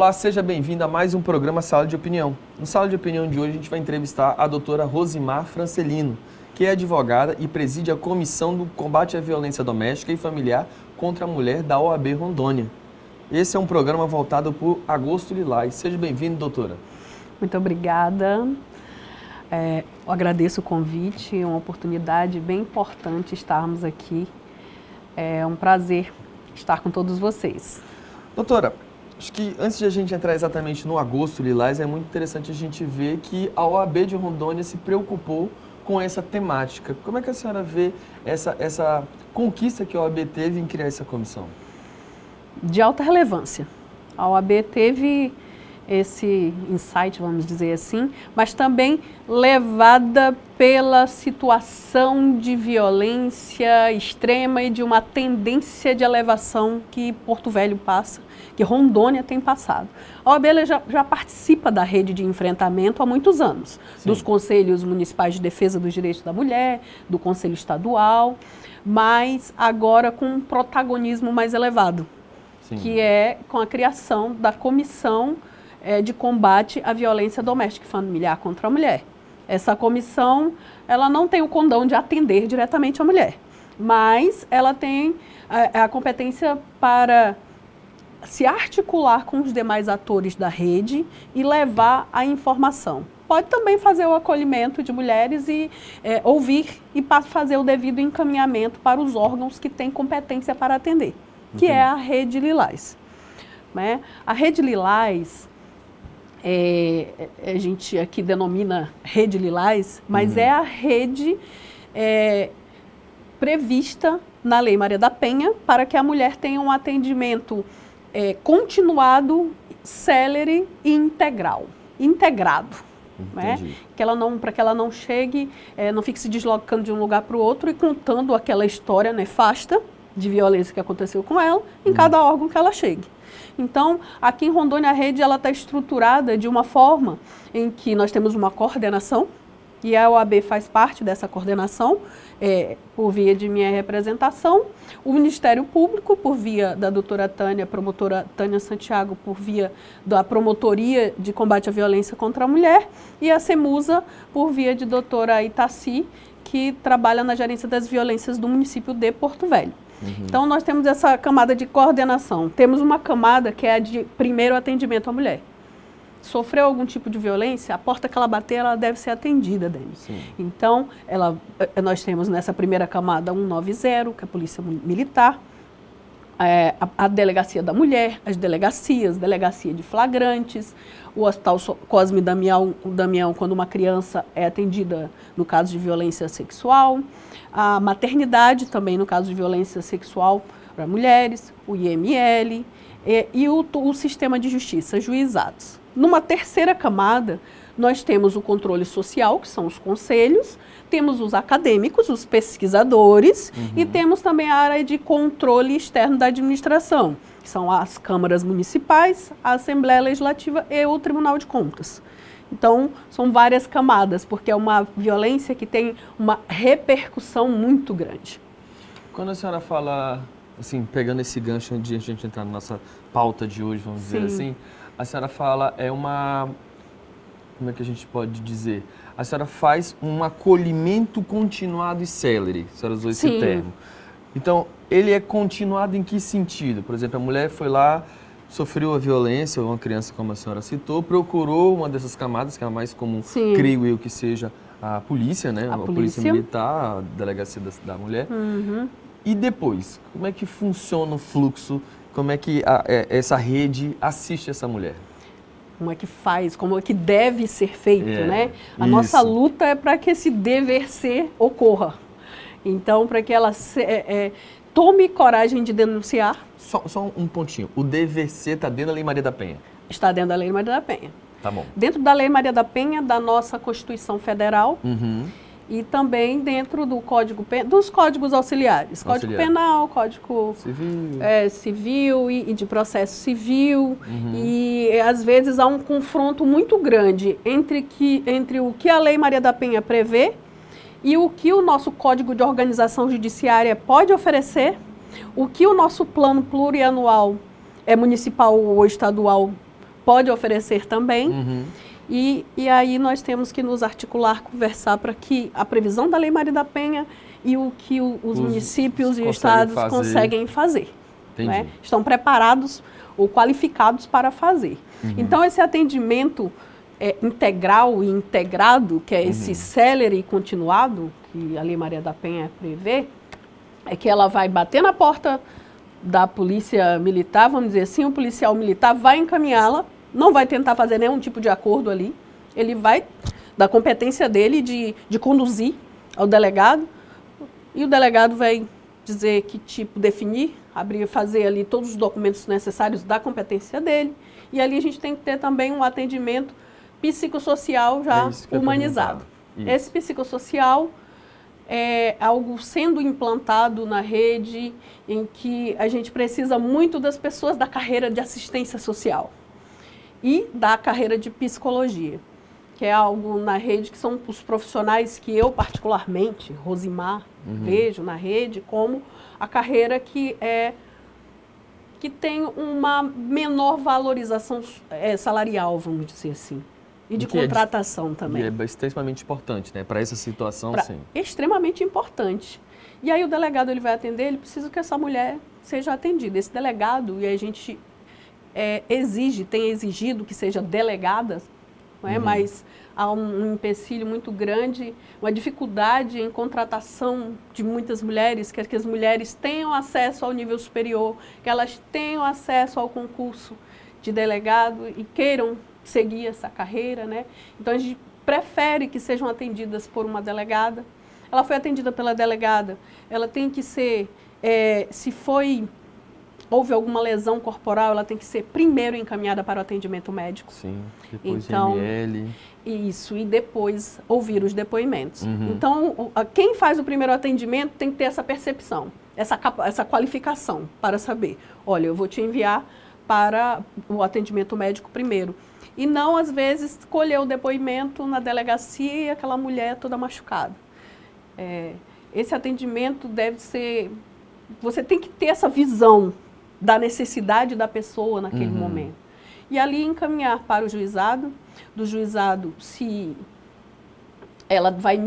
Olá, seja bem-vindo a mais um programa Sala de Opinião. No Sala de Opinião de hoje a gente vai entrevistar a doutora Rosimar Francelino, que é advogada e preside a Comissão do Combate à Violência Doméstica e Familiar contra a Mulher da OAB Rondônia. Esse é um programa voltado por Agosto Lilás. Seja bem-vindo, doutora. Muito obrigada. Eu agradeço o convite, é uma oportunidade bem importante estarmos aqui. É um prazer estar com todos vocês. Doutora, acho que antes de a gente entrar exatamente no Agosto Lilás, é muito interessante a gente ver que a OAB de Rondônia se preocupou com essa temática. Como é que a senhora vê essa conquista que a OAB teve em criar essa comissão? De alta relevância. A OAB teve esse insight, vamos dizer assim, mas também levada pela situação de violência extrema e de uma tendência de elevação que Porto Velho passa, que Rondônia tem passado. A OAB já participa da rede de enfrentamento há muitos anos, sim, dos Conselhos Municipais de Defesa dos Direitos da Mulher, do Conselho Estadual, mas agora com um protagonismo mais elevado, sim, que é com a criação da Comissão de Combate à Violência Doméstica e Familiar contra a Mulher. Essa comissão, ela não tem o condão de atender diretamente a mulher, mas ela tem a competência para se articular com os demais atores da rede e levar a informação. Pode também fazer o acolhimento de mulheres e ouvir e fazer o devido encaminhamento para os órgãos que têm competência para atender, que é a Rede Lilás. Né? A Rede Lilás, a gente aqui denomina Rede Lilás, mas é a rede prevista na Lei Maria da Penha para que a mulher tenha um atendimento continuado, célere e integrado. Né? Para que ela não chegue, não fique se deslocando de um lugar para o outro e contando aquela história nefasta de violência que aconteceu com ela em cada órgão que ela chegue. Então, aqui em Rondônia, a rede está estruturada de uma forma em que nós temos uma coordenação, e a OAB faz parte dessa coordenação, por via de minha representação, o Ministério Público, por via da doutora Tânia, promotora Tânia Santiago, por via da Promotoria de Combate à Violência contra a Mulher, e a CEMUSA, por via de doutora Itaci, que trabalha na gerência das violências do município de Porto Velho. Então, nós temos essa camada de coordenação. Temos uma camada que é a de primeiro atendimento à mulher. Sofreu algum tipo de violência, a porta que ela bater, ela deve ser atendida, Denis. Sim. Então, nós temos nessa primeira camada 190, que é a Polícia Militar, a Delegacia da Mulher, as delegacias, Delegacia de Flagrantes, o Hospital Cosme Damião, quando uma criança é atendida no caso de violência sexual, a maternidade também no caso de violência sexual para mulheres, o IML e o sistema de justiça, juizados. Numa terceira camada, nós temos o controle social, que são os conselhos, temos os acadêmicos, os pesquisadores, e temos também a área de controle externo da administração, que são as câmaras municipais, a Assembleia Legislativa e o Tribunal de Contas. Então, são várias camadas, porque é uma violência que tem uma repercussão muito grande. Quando a senhora fala, assim, pegando esse gancho de a gente entrar na nossa pauta de hoje, vamos dizer assim, a senhora fala, como é que a gente pode dizer? A senhora faz um acolhimento continuado e célere, a senhora usou esse termo. Então, ele é continuado em que sentido? Por exemplo, a mulher foi lá, sofreu a violência, ou uma criança, como a senhora citou, procurou uma dessas camadas, que é a mais comum, creio eu, que seja a polícia, né? A polícia militar, a delegacia da mulher. E depois, como é que funciona o fluxo? Como é que essa rede assiste essa mulher? Como é que faz, como é que deve ser feito, né? A nossa luta é para que esse dever ser ocorra. Então, para que ela tome coragem de denunciar. Só um pontinho. O dever ser está dentro da Lei Maria da Penha? Está dentro da Lei Maria da Penha. Tá bom. Dentro da Lei Maria da Penha, da nossa Constituição Federal, e também dentro do dos códigos auxiliares. Código Penal, Código Civil e de Processo Civil. E, às vezes, há um confronto muito grande entre o que a Lei Maria da Penha prevê e o que o nosso Código de Organização Judiciária pode oferecer, o que o nosso plano plurianual municipal ou estadual pode oferecer também. E aí nós temos que nos articular, conversar para que a previsão da Lei Maria da Penha e o que os municípios e estados conseguem fazer. Né? Estão preparados ou qualificados para fazer. Então, esse atendimento integral e integrado, que é esse célere e continuado, que a Lei Maria da Penha prevê, é que ela vai bater na porta da polícia militar, vamos dizer assim, o policial militar vai encaminhá-la, não vai tentar fazer nenhum tipo de acordo ali, ele vai, da competência dele de conduzir ao delegado, e o delegado vai dizer que tipo, definir, fazer ali todos os documentos necessários da competência dele, e ali a gente tem que ter também um atendimento psicossocial já humanizado. Esse psicossocial é algo sendo implantado na rede, em que a gente precisa muito das pessoas da carreira de assistência social e da carreira de psicologia, que é algo na rede que são os profissionais que eu particularmente, Rosimar, vejo na rede como a carreira que tem uma menor valorização salarial, vamos dizer assim, e de contratação também. E é extremamente importante, né? Para essa situação, sim. Extremamente importante. E aí o delegado ele vai atender, ele precisa que essa mulher seja atendida. Esse delegado, e a gente tem exigido que seja delegada, não é? Mas há um empecilho muito grande, uma dificuldade em contratação de muitas mulheres, que as mulheres tenham acesso ao nível superior, que elas tenham acesso ao concurso de delegado e queiram seguir essa carreira, né? Então a gente prefere que sejam atendidas por uma delegada. Ela foi atendida pela delegada, ela tem que ser, houve alguma lesão corporal, ela tem que ser primeiro encaminhada para o atendimento médico. Sim, depois então, IML. Isso, e depois ouvir os depoimentos. Então, quem faz o primeiro atendimento tem que ter essa percepção, essa qualificação para saber, olha, eu vou te enviar para o atendimento médico primeiro. E não, às vezes, colher o depoimento na delegacia e aquela mulher toda machucada. Esse atendimento deve ser... Você tem que ter essa visão da necessidade da pessoa naquele momento. E ali encaminhar para o juizado, do juizado se ela vai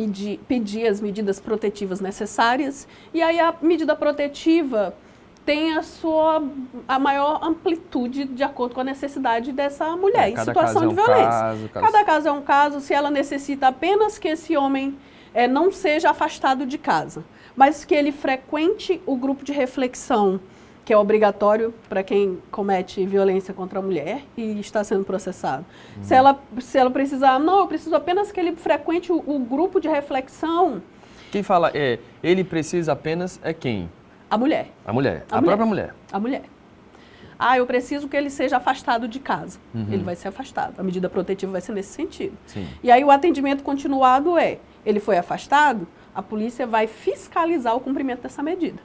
pedir as medidas protetivas necessárias, e aí a medida protetiva tem a maior amplitude de acordo com a necessidade dessa mulher em situação de violência. Cada caso é um caso, se ela necessita apenas que esse homem não seja afastado de casa, mas que ele frequente o grupo de reflexão, que é obrigatório para quem comete violência contra a mulher e está sendo processado. Se ela precisar, não, eu preciso apenas que ele frequente o grupo de reflexão. Quem fala ele precisa apenas quem? A mulher. A mulher. A própria mulher. A mulher. Eu preciso que ele seja afastado de casa. Ele vai ser afastado. A medida protetiva vai ser nesse sentido. Sim. E aí o atendimento continuado ele foi afastado, a polícia vai fiscalizar o cumprimento dessa medida.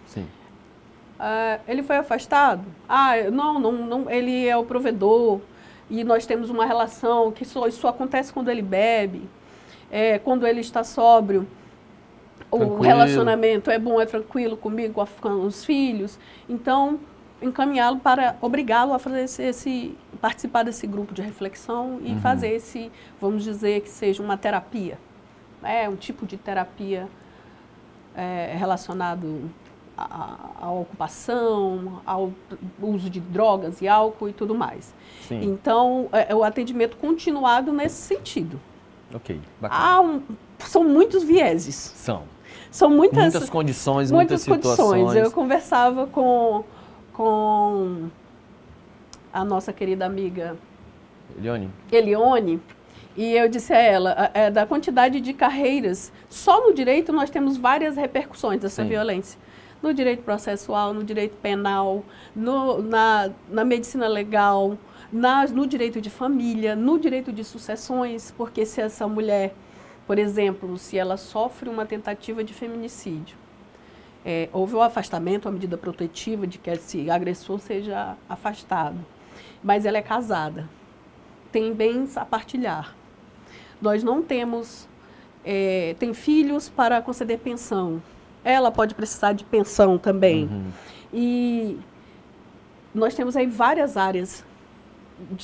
Sim. Ele foi afastado? Não, ele é o provedor e nós temos uma relação que isso acontece quando ele bebe, quando ele está sóbrio. Tranquilo. O relacionamento é bom, é tranquilo comigo, com os filhos. Então, encaminhá-lo para obrigá-lo a fazer participar desse grupo de reflexão e fazer vamos dizer que seja uma terapia. Um tipo de terapia relacionado à ocupação, ao uso de drogas e álcool e tudo mais. Sim. Então, o atendimento continuado nesse sentido. Ok, bacana. São muitos vieses. São muitas condições, muitas situações. Eu conversava com a nossa querida amiga Elione, e eu disse a ela, da quantidade de carreiras, só no direito nós temos várias repercussões dessa violência. No direito processual, no direito penal, na medicina legal, no direito de família, no direito de sucessões, porque se essa mulher, por exemplo, se ela sofre uma tentativa de feminicídio, houve o afastamento, a medida protetiva de que esse agressor seja afastado, mas ela é casada, tem bens a partilhar. Nós não temos, tem filhos para conceder pensão, ela pode precisar de pensão também. E nós temos aí várias áreas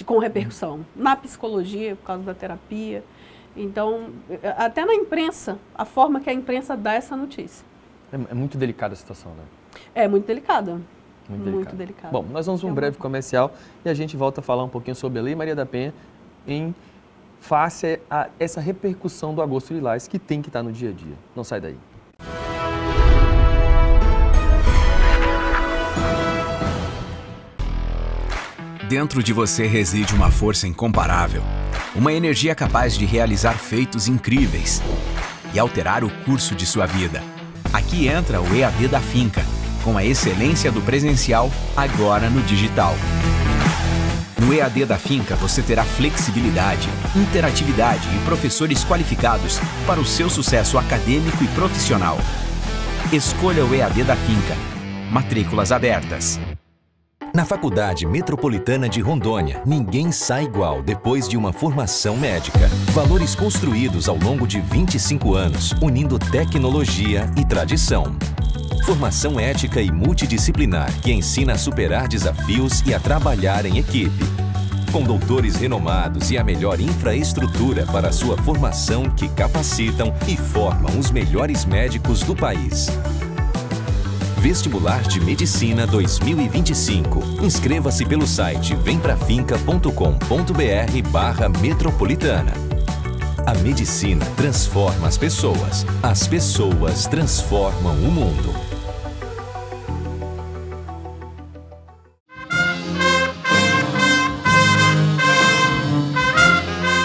com repercussão na psicologia, por causa da terapia. Então, até na imprensa, a forma que a imprensa dá essa notícia. É muito delicada a situação, né? É muito delicada. Muito delicada. Bom, nós vamos um breve comercial e a gente volta a falar um pouquinho sobre a Lei Maria da Penha em face a essa repercussão do Agosto Lilás que tem que estar no dia a dia. Não sai daí. Dentro de você reside uma força incomparável, uma energia capaz de realizar feitos incríveis e alterar o curso de sua vida. Aqui entra o EAD da Finca, com a excelência do presencial, agora no digital. No EAD da Finca você terá flexibilidade, interatividade e professores qualificados para o seu sucesso acadêmico e profissional. Escolha o EAD da Finca. Matrículas abertas. Na Faculdade Metropolitana de Rondônia, ninguém sai igual depois de uma formação médica. Valores construídos ao longo de 25 anos, unindo tecnologia e tradição. Formação ética e multidisciplinar que ensina a superar desafios e a trabalhar em equipe. Com doutores renomados e a melhor infraestrutura para a sua formação que capacitam e formam os melhores médicos do país. Vestibular de Medicina 2025. Inscreva-se pelo site vemprafinca.com.br/metropolitana. A medicina transforma as pessoas transformam o mundo.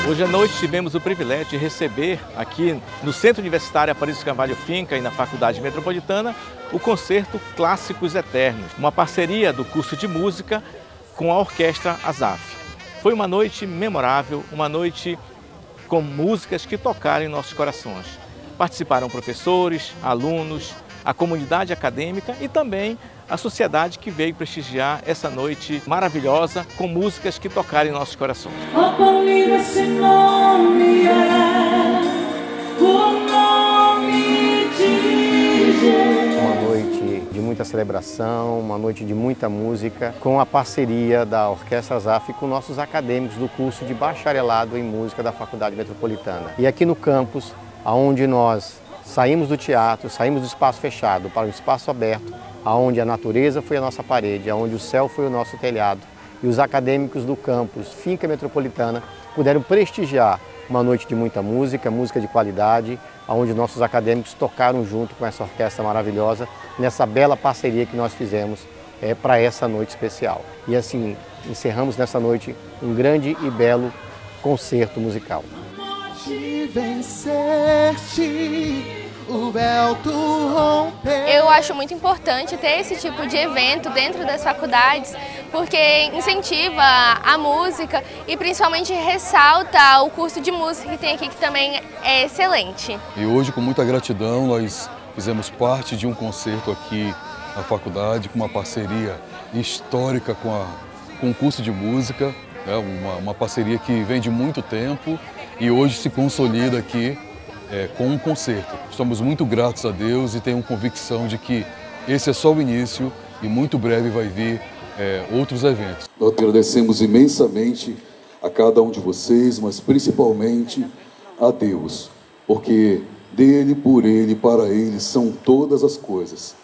Hoje à noite tivemos o privilégio de receber aqui no Centro Universitário Aparício Carvalho Finca e na Faculdade Metropolitana o concerto Clássicos Eternos, uma parceria do curso de música com a Orquestra Azaf. Foi uma noite memorável, uma noite com músicas que tocaram em nossos corações. Participaram professores, alunos, a comunidade acadêmica e também a sociedade que veio prestigiar essa noite maravilhosa com músicas que tocaram em nossos corações. Oh, quão lindo esse nome é, o nome de Jesus. Uma noite de muita celebração, uma noite de muita música, com a parceria da Orquestra Azaf com nossos acadêmicos do curso de bacharelado em música da Faculdade Metropolitana. E aqui no campus, onde nós saímos do teatro, saímos do espaço fechado para o espaço aberto, onde a natureza foi a nossa parede, onde o céu foi o nosso telhado, e os acadêmicos do campus Finca Metropolitana puderam prestigiar uma noite de muita música, música de qualidade, onde nossos acadêmicos tocaram junto com essa orquestra maravilhosa, nessa bela parceria que nós fizemos para essa noite especial. E assim, encerramos nessa noite um grande e belo concerto musical. O véu tu rompeu. Eu acho muito importante ter esse tipo de evento dentro das faculdades, porque incentiva a música e principalmente ressalta o curso de música que tem aqui, que também é excelente. E hoje, com muita gratidão, nós fizemos parte de um concerto aqui na faculdade, com uma parceria histórica com o curso de música, né? uma parceria que vem de muito tempo e hoje se consolida aqui com um concerto. Estamos muito gratos a Deus e tenho convicção de que esse é só o início e muito breve vai vir outros eventos. Nós agradecemos imensamente a cada um de vocês, mas principalmente a Deus, porque dele, por ele, para ele são todas as coisas.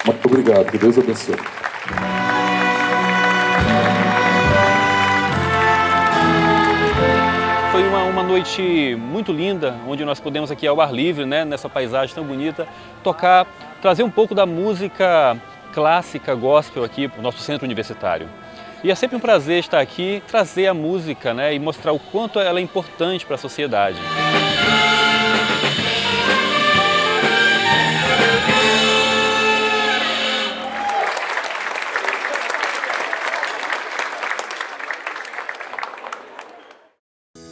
Muito obrigado, que Deus abençoe. Foi uma noite muito linda, onde nós pudemos aqui ao ar livre, né, nessa paisagem tão bonita, tocar, trazer um pouco da música clássica gospel aqui para o nosso centro universitário. E é sempre um prazer estar aqui, trazer a música, né, e mostrar o quanto ela é importante para a sociedade.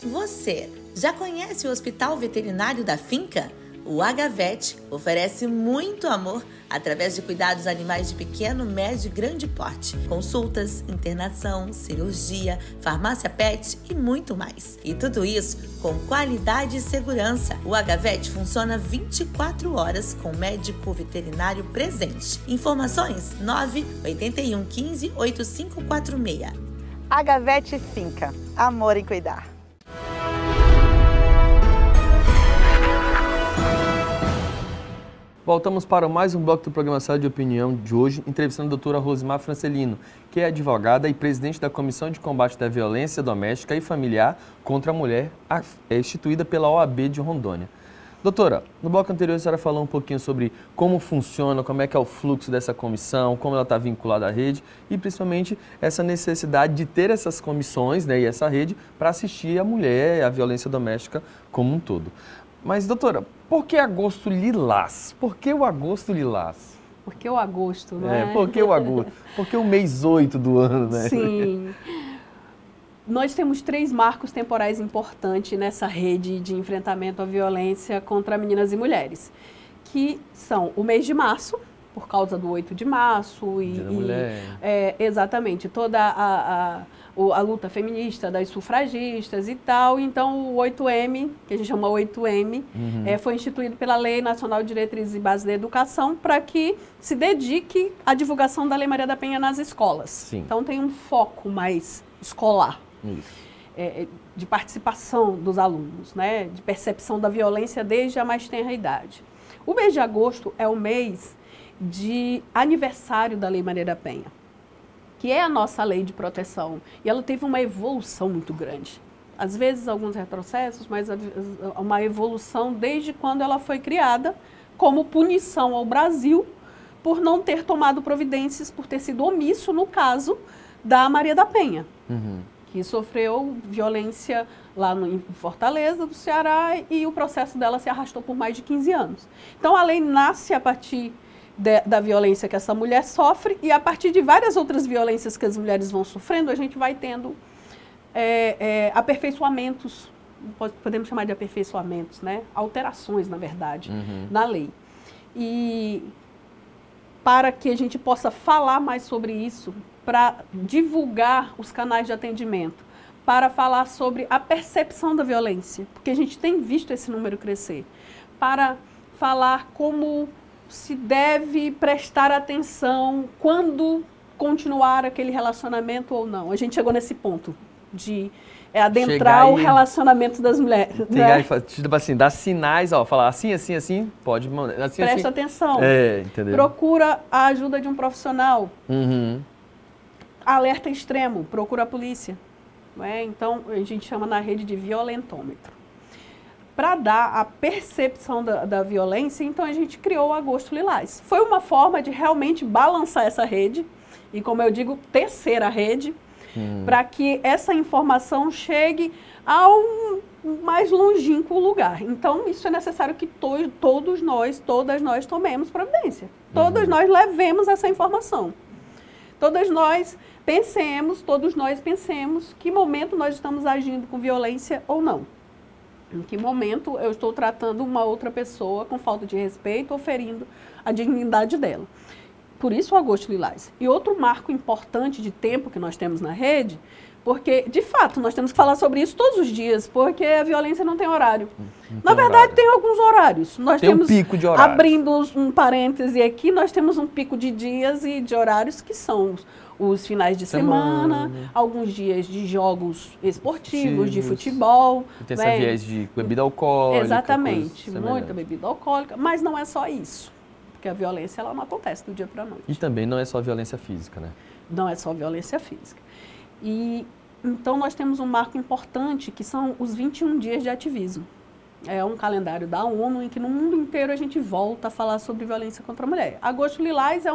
Você já conhece o Hospital Veterinário da Finca? O HVET oferece muito amor através de cuidados animais de pequeno, médio e grande porte. Consultas, internação, cirurgia, farmácia pet e muito mais. E tudo isso com qualidade e segurança. O HVET funciona 24 horas com médico veterinário presente. Informações 981 15 8546. Agavete Finca, amor em cuidar. Voltamos para mais um bloco do programa Sala de Opinião de hoje, entrevistando a doutora Rosimar Francelino, que é advogada e presidente da Comissão de Combate da Violência Doméstica e Familiar contra a Mulher, instituída pela OAB de Rondônia. Doutora, no bloco anterior a senhora falou um pouquinho sobre como funciona, como é que é o fluxo dessa comissão, como ela está vinculada à rede e principalmente essa necessidade de ter essas comissões, né, e essa rede para assistir a mulher e a violência doméstica como um todo. Mas, doutora, por que agosto lilás? Por que o agosto lilás? Por que o agosto, né? Por que o agosto? Por que o mês 8 do ano, né? Sim. Nós temos 3 marcos temporais importantes nessa rede de enfrentamento à violência contra meninas e mulheres, que são o mês de março, por causa do 8 de março, exatamente, toda a luta feminista das sufragistas e tal. Então, o 8M, que a gente chama 8M, foi instituído pela Lei Nacional de Diretrizes e Bases da Educação para que se dedique à divulgação da Lei Maria da Penha nas escolas. Sim. Então, tem um foco mais escolar. De participação dos alunos, né? De percepção da violência desde a mais tenra idade. O mês de agosto é o mês de aniversário da Lei Maria da Penha, que é a nossa lei de proteção, e ela teve uma evolução muito grande. Às vezes alguns retrocessos, mas uma evolução desde quando ela foi criada como punição ao Brasil por não ter tomado providências, por ter sido omisso no caso da Maria da Penha. Que sofreu violência lá em Fortaleza, do Ceará, e o processo dela se arrastou por mais de 15 anos. Então, a lei nasce a partir da violência que essa mulher sofre, e a partir de várias outras violências que as mulheres vão sofrendo, a gente vai tendo aperfeiçoamentos, podemos chamar de aperfeiçoamentos, né? Alterações, na verdade, na lei. E para que a gente possa falar mais sobre isso, para divulgar os canais de atendimento, para falar sobre a percepção da violência, porque a gente tem visto esse número crescer, para falar como se deve prestar atenção quando continuar aquele relacionamento ou não. A gente chegou nesse ponto de adentrar o relacionamento das mulheres. Né? Tipo assim, dar sinais, ó, falar assim, assim, assim, pode... Assim, presta atenção. Entendeu? Procura a ajuda de um profissional. Alerta extremo, procura a polícia. Né? Então, a gente chama na rede de violentômetro. Para dar a percepção da violência, então a gente criou o Agosto Lilás. Foi uma forma de realmente balançar essa rede e, como eu digo, tecer a rede, para que essa informação chegue a um mais longínquo lugar. Então, isso é necessário que todas nós tomemos providência. Todas nós levemos essa informação. Todos nós pensemos que momento nós estamos agindo com violência ou não. Em que momento eu estou tratando uma outra pessoa com falta de respeito ou ferindo a dignidade dela. Por isso o Agosto Lilás. E outro marco importante de tempo que nós temos na rede, porque, de fato, nós temos que falar sobre isso todos os dias, porque a violência não tem horário. Na verdade, tem alguns horários. Nós temos, um pico de horários. Abrindo um parêntese aqui, nós temos um pico de dias e de horários que são os finais de semana, alguns dias de jogos esportivos, de futebol. Tem essa viés de bebida alcoólica. Exatamente, muita bebida alcoólica, mas não é só isso. Porque a violência ela não acontece do dia para a noite. E também não é só violência física, né? Não é só violência física. E então nós temos um marco importante que são os 21 dias de ativismo. É um calendário da ONU em que no mundo inteiro a gente volta a falar sobre violência contra a mulher. Agosto Lilás é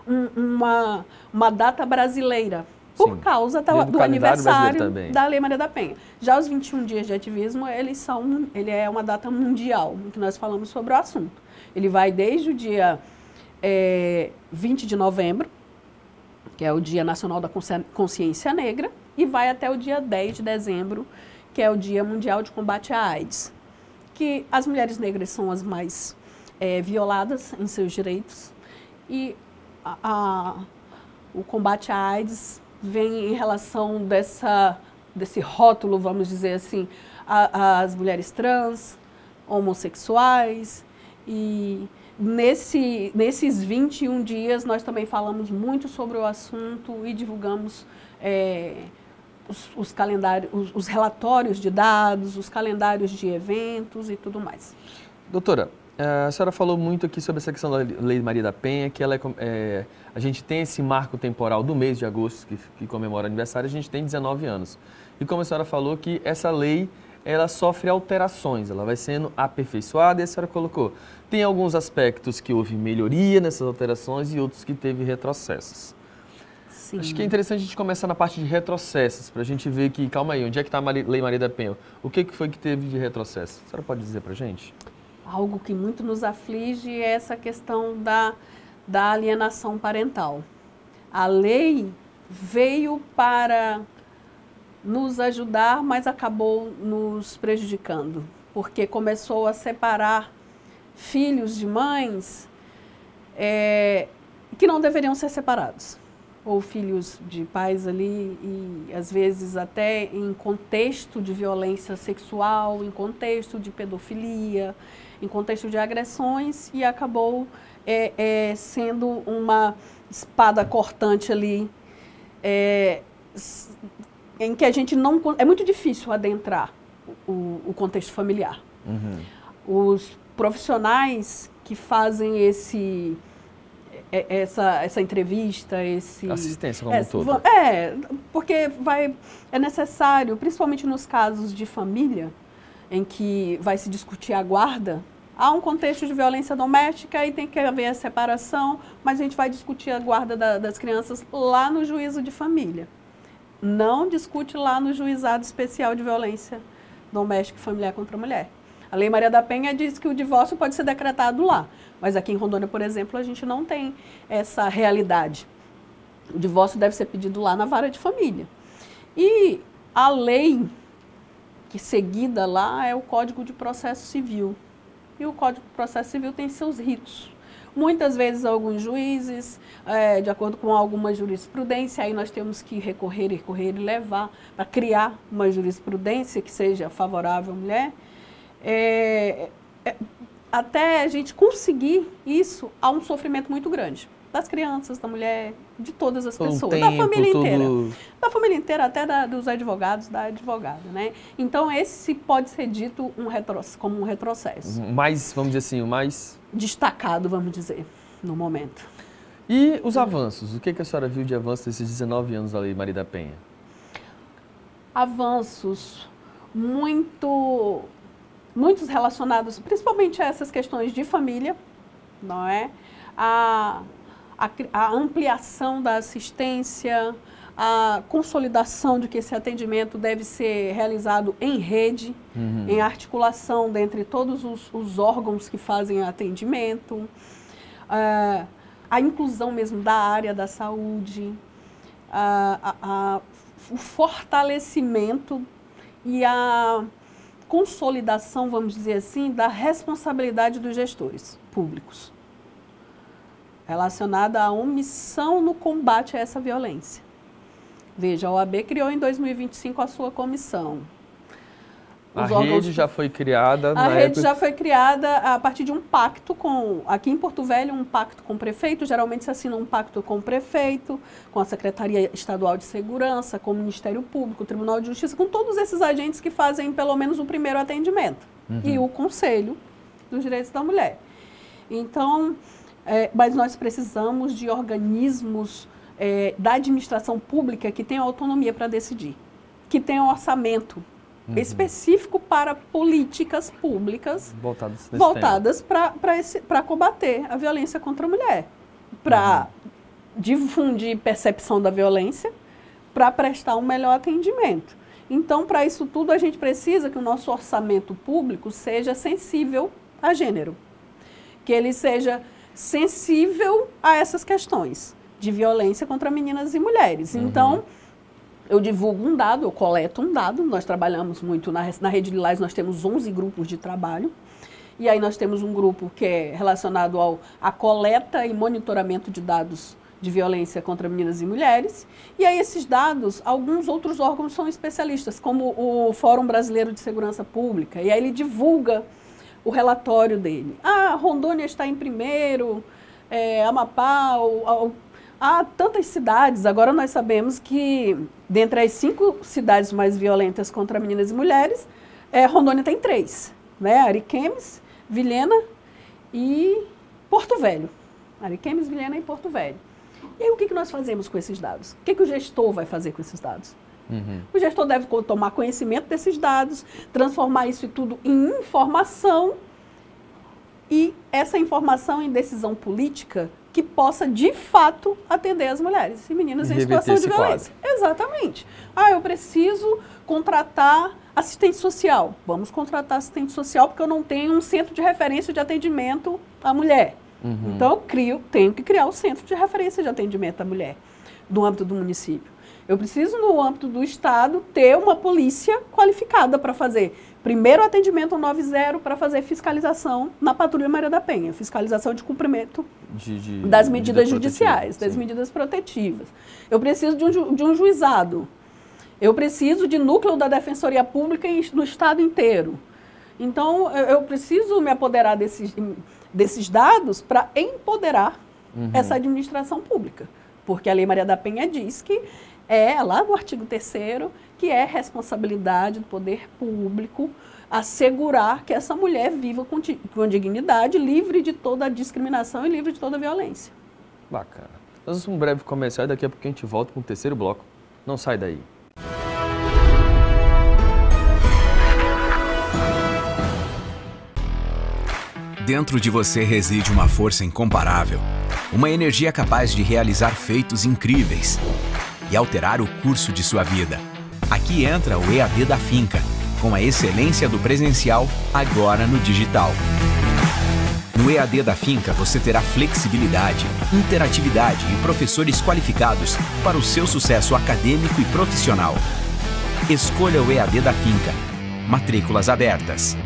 uma data brasileira, por causa do aniversário da Lei Maria da Penha. Já os 21 dias de ativismo, ele é uma data mundial, em que nós falamos sobre o assunto. Ele vai desde o dia 20 de novembro, que é o Dia Nacional da Consciência Negra, e vai até o dia 10 de dezembro, que é o Dia Mundial de Combate à AIDS. Que as mulheres negras são as mais violadas em seus direitos, e o combate à AIDS vem em relação desse rótulo, vamos dizer assim, às mulheres trans, homossexuais, e nesses 21 dias nós também falamos muito sobre o assunto e divulgamos os calendários, os relatórios de dados, os calendários de eventos e tudo mais. Doutora, a senhora falou muito aqui sobre essa questão da Lei Maria da Penha, que ela a gente tem esse marco temporal do mês de agosto, que comemora o aniversário, a gente tem 19 anos. E como a senhora falou, que essa lei, ela sofre alterações, ela vai sendo aperfeiçoada, e a senhora colocou, tem alguns aspectos que houve melhoria nessas alterações e outros que teve retrocessos. Sim. Acho que é interessante a gente começar na parte de retrocessos, para a gente ver que, calma aí, onde é que está a Lei Maria da Penha? O que foi que teve de retrocesso? A senhora pode dizer para a gente? Algo que muito nos aflige é essa questão da alienação parental. A lei veio para nos ajudar, mas acabou nos prejudicando, porque começou a separar filhos de mães que não deveriam ser separados, ou filhos de pais ali, e às vezes até em contexto de violência sexual, em contexto de pedofilia, em contexto de agressões, e acabou sendo uma espada cortante ali, em que a gente não... É muito difícil adentrar o contexto familiar. Uhum. Os profissionais que fazem essa entrevista, assistência como um todo. Porque é necessário, principalmente nos casos de família, em que vai se discutir a guarda, há um contexto de violência doméstica e tem que haver a separação, mas a gente vai discutir a guarda das crianças lá no juízo de família. Não discute lá no Juizado Especial de Violência Doméstica e Familiar contra a Mulher. A Lei Maria da Penha diz que o divórcio pode ser decretado lá, mas aqui em Rondônia, por exemplo, a gente não tem essa realidade. O divórcio deve ser pedido lá na vara de família. E a lei que seguida lá é o Código de Processo Civil. E o Código de Processo Civil tem seus ritos. Muitas vezes alguns juízes, de acordo com alguma jurisprudência, aí nós temos que recorrer e levar para criar uma jurisprudência que seja favorável à mulher. Até a gente conseguir isso, há um sofrimento muito grande das crianças, da mulher, de todas as pessoas, da família inteira. Da família inteira, até dos advogados, da advogada, né? Então, esse pode ser dito como um retrocesso. Mais, vamos dizer assim, o mais... destacado, vamos dizer, no momento. E os avanços? O que a senhora viu de avanços nesses 19 anos da Lei Maria da Penha? Avanços muitos relacionados, principalmente a essas questões de família, não é? A ampliação da assistência, a consolidação de que esse atendimento deve ser realizado em rede, em articulação dentre todos os órgãos que fazem atendimento, a inclusão mesmo da área da saúde, o fortalecimento e a consolidação, vamos dizer assim, da responsabilidade dos gestores públicos, relacionada à omissão no combate a essa violência. Veja, a OAB criou em 2025 a sua comissão. A rede já foi criada na época... A rede já foi criada a partir de um pacto aqui em Porto Velho, um pacto com o prefeito, geralmente se assina um pacto com o prefeito, com a Secretaria Estadual de Segurança, com o Ministério Público, o Tribunal de Justiça, com todos esses agentes que fazem pelo menos o primeiro atendimento. E o Conselho dos Direitos da Mulher. Então, mas nós precisamos de organismos da administração pública que tenham autonomia para decidir, que tenham orçamento específico para políticas públicas voltadas para combater a violência contra a mulher, para difundir percepção da violência, para prestar um melhor atendimento. Então, para isso tudo, a gente precisa que o nosso orçamento público seja sensível a gênero, que ele seja sensível a essas questões de violência contra meninas e mulheres. Então, eu divulgo um dado, eu coleto um dado, nós trabalhamos muito na Rede Lilás, nós temos 11 grupos de trabalho, e aí nós temos um grupo que é relacionado à coleta e monitoramento de dados de violência contra meninas e mulheres, e aí esses dados, alguns outros órgãos são especialistas, como o Fórum Brasileiro de Segurança Pública, e aí ele divulga o relatório dele. Rondônia está em primeiro, Amapá, Há tantas cidades, agora nós sabemos que dentre as 5 cidades mais violentas contra meninas e mulheres, Rondônia tem 3, né? Ariquemes, Vilhena e Porto Velho. Ariquemes, Vilhena e Porto Velho. E aí o que nós fazemos com esses dados? O que o gestor vai fazer com esses dados? O gestor deve tomar conhecimento desses dados, transformar isso tudo em informação e essa informação em decisão política que possa, de fato, atender as mulheres e meninas em situação de violência. Exatamente. Eu preciso contratar assistente social. Vamos contratar assistente social porque eu não tenho um centro de referência de atendimento à mulher. Então, eu tenho que criar o centro de referência de atendimento à mulher no âmbito do município. Eu preciso, no âmbito do Estado, ter uma polícia qualificada para fazer primeiro atendimento ao 90 para fazer fiscalização na Patrulha Maria da Penha, fiscalização de cumprimento das medidas judiciais, das medidas protetivas. Eu preciso de um juizado. Eu preciso de núcleo da Defensoria Pública no Estado inteiro. Então, eu preciso me apoderar desses dados para empoderar essa administração pública. Porque a Lei Maria da Penha diz que lá no artigo 3º, que é responsabilidade do poder público assegurar que essa mulher viva com dignidade, livre de toda discriminação e livre de toda violência. Bacana. Nós vamos um breve comercial e daqui a pouco a gente volta com o 3º bloco. Não sai daí. Dentro de você reside uma força incomparável, uma energia capaz de realizar feitos incríveis e alterar o curso de sua vida. Aqui entra o EAD da Finca, com a excelência do presencial, agora no digital. No EAD da Finca você terá flexibilidade, interatividade e professores qualificados para o seu sucesso acadêmico e profissional. Escolha o EAD da Finca. Matrículas abertas.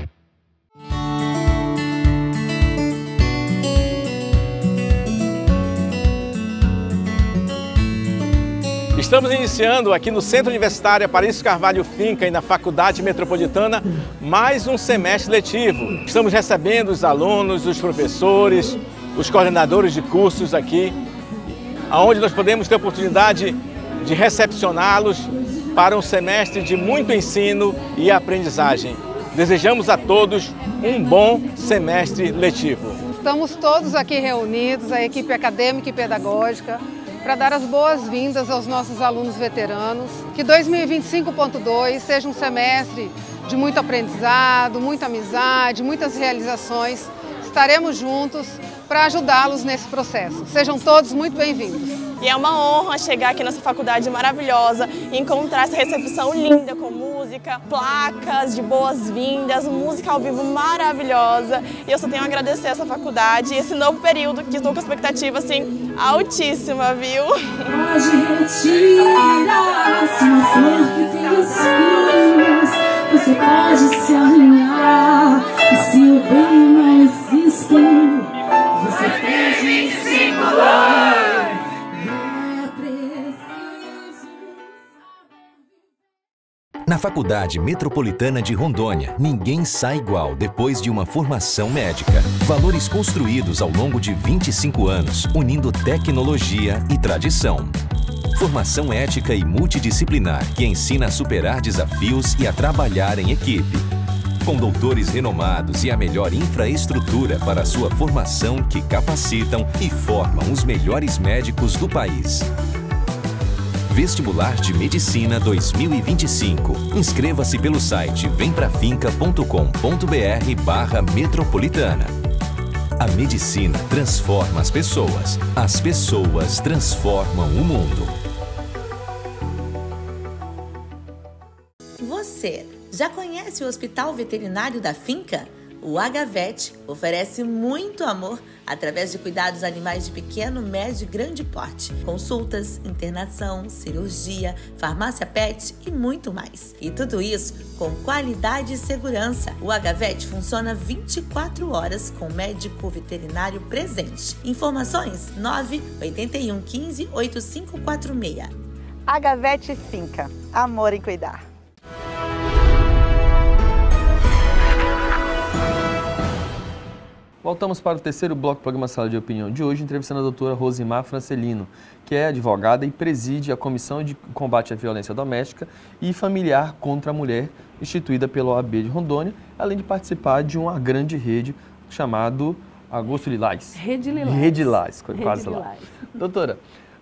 Estamos iniciando aqui no Centro Universitário Aparício Carvalho Finca e na Faculdade Metropolitana mais um semestre letivo. Estamos recebendo os alunos, os professores, os coordenadores de cursos aqui, onde nós podemos ter a oportunidade de recepcioná-los para um semestre de muito ensino e aprendizagem. Desejamos a todos um bom semestre letivo. Estamos todos aqui reunidos, a equipe acadêmica e pedagógica, para dar as boas-vindas aos nossos alunos veteranos. Que 2025.2 seja um semestre de muito aprendizado, muita amizade, muitas realizações. Estaremos juntos para ajudá-los nesse processo. Sejam todos muito bem-vindos. E é uma honra chegar aqui nessa faculdade maravilhosa e encontrar essa recepção linda com música, placas de boas-vindas, música ao vivo maravilhosa. E eu só tenho a agradecer essa faculdade e esse novo período que estou com expectativa assim altíssima, viu? Pode retirar se uma flor que tem espinhos, você pode se arranhar. E se o bem não existe, você pode se colar. Na Faculdade Metropolitana de Rondônia, ninguém sai igual depois de uma formação médica. Valores construídos ao longo de 25 anos, unindo tecnologia e tradição. Formação ética e multidisciplinar que ensina a superar desafios e a trabalhar em equipe. Com doutores renomados e a melhor infraestrutura para a sua formação que capacitam e formam os melhores médicos do país. Vestibular de Medicina 2025. Inscreva-se pelo site vemprafinca.com.br/metropolitana. A medicina transforma as pessoas transformam o mundo. Você já conhece o Hospital Veterinário da Finca? O AGAVET oferece muito amor através de cuidados animais de pequeno, médio e grande porte. Consultas, internação, cirurgia, farmácia pet e muito mais. E tudo isso com qualidade e segurança. O AGAVET funciona 24 horas com médico veterinário presente. Informações 981 15 8546. AGAVET Finca. Amor em cuidar. Voltamos para o terceiro bloco do programa Sala de Opinião de hoje, entrevistando a doutora Rosimar Francelino, que é advogada e preside a Comissão de Combate à Violência Doméstica e Familiar contra a Mulher, instituída pela OAB de Rondônia, além de participar de uma grande rede chamada Agosto Lilás. Rede Lilás. Rede Lilás, quase Rede lá. Lilás. Doutora,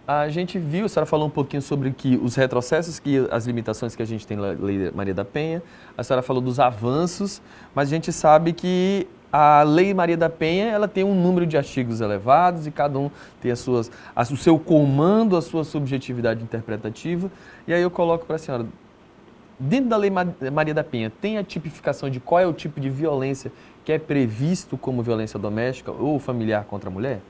a gente viu, a senhora falou um pouquinho sobre os retrocessos, as limitações que a gente tem na Lei Maria da Penha, a senhora falou dos avanços, mas a gente sabe que a Lei Maria da Penha, ela tem um número de artigos elevados e cada um tem o seu comando, a sua subjetividade interpretativa. E aí eu coloco para a senhora, dentro da Lei Maria da Penha, tem a tipificação de qual é o tipo de violência que é previsto como violência doméstica ou familiar contra a mulher?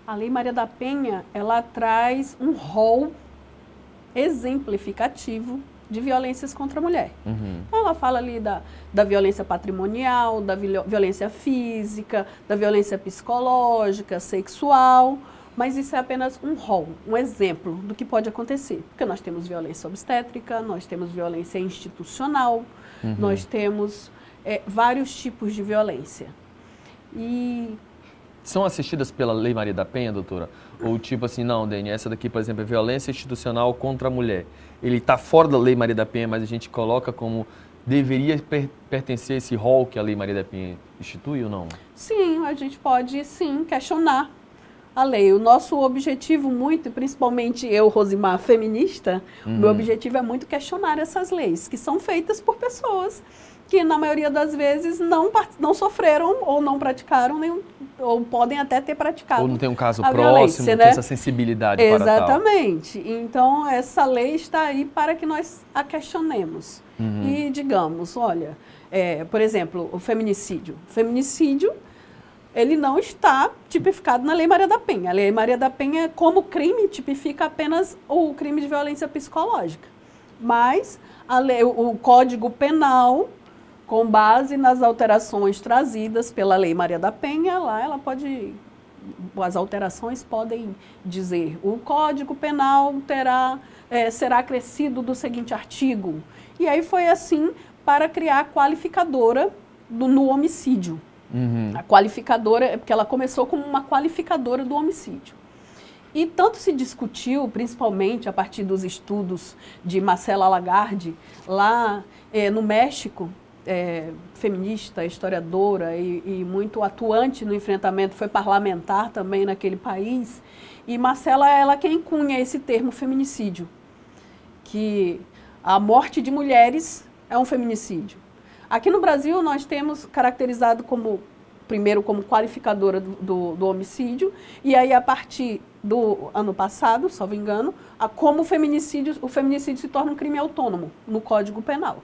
A Lei Maria da Penha, ela traz um rol exemplificativo de violências contra a mulher. Ela fala ali da violência patrimonial, da violência física, da violência psicológica, sexual, mas isso é apenas um rol, um exemplo do que pode acontecer. Porque nós temos violência obstétrica, nós temos violência institucional, nós temos vários tipos de violência. E são assistidas pela Lei Maria da Penha, doutora? Ou tipo assim, não, Dani, essa daqui, por exemplo, é violência institucional contra a mulher. Ele está fora da Lei Maria da Penha, mas a gente coloca como deveria pertencer a esse rol que a Lei Maria da Penha institui ou não? Sim, a gente pode, sim, questionar a lei. O nosso objetivo muito, principalmente eu, Rosimar, feminista, o meu objetivo é muito questionar essas leis, que são feitas por pessoas que, na maioria das vezes, não sofreram ou não praticaram, ou podem até ter praticado. Ou não tem um caso próximo, né? Tem essa sensibilidade para tal. Exatamente. Então, essa lei está aí para que nós a questionemos. E digamos, olha, por exemplo, o feminicídio. O feminicídio, ele não está tipificado na Lei Maria da Penha. A Lei Maria da Penha, como crime, tipifica apenas o crime de violência psicológica. Mas o Código Penal, com base nas alterações trazidas pela Lei Maria da Penha, lá as alterações podem dizer, o Código Penal será acrescido do seguinte artigo. E aí foi assim para criar a qualificadora no homicídio. A qualificadora, porque ela começou como uma qualificadora do homicídio. E tanto se discutiu, principalmente a partir dos estudos de Marcela Lagarde, lá no México, feminista, historiadora e muito atuante no enfrentamento, foi parlamentar também naquele país. E Marcela, ela quem cunha esse termo feminicídio, que a morte de mulheres é um feminicídio. Aqui no Brasil nós temos caracterizado primeiro como qualificadora do homicídio, e aí a partir do ano passado, salvo engano, como o feminicídio se torna um crime autônomo no Código Penal.